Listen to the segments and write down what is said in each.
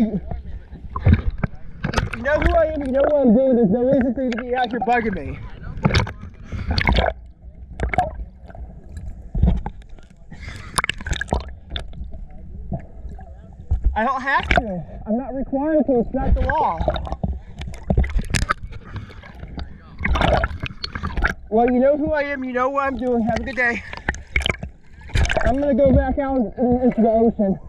You know who I am, you know what I'm doing, there's no reason for you to be out here bugging me. I don't have to. I'm not required to, it's not the law. Well, you know who I am, you know what I'm doing. Have a good day. I'm gonna go back out into the ocean.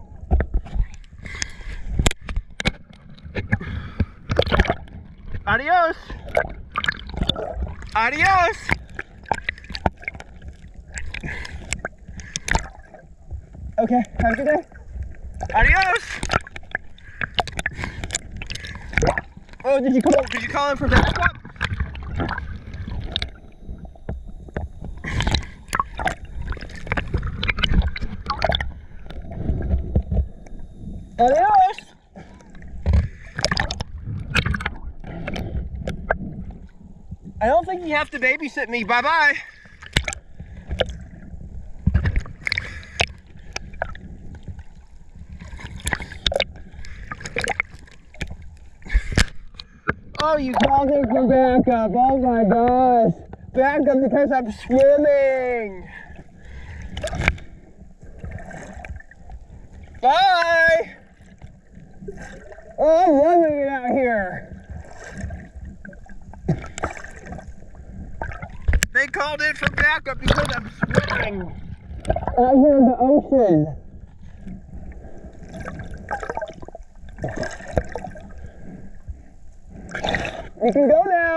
Adios. Adios. Okay, have a good day. Adios. Oh, did you call in for backup? Adios. I don't think you have to babysit me. Bye-bye. Oh, you called in for backup. Oh my gosh. Backup because I'm swimming. Bye. Oh, I'm loving it out here. They called in for backup because I'm swimming. Out here in the ocean. You can go now.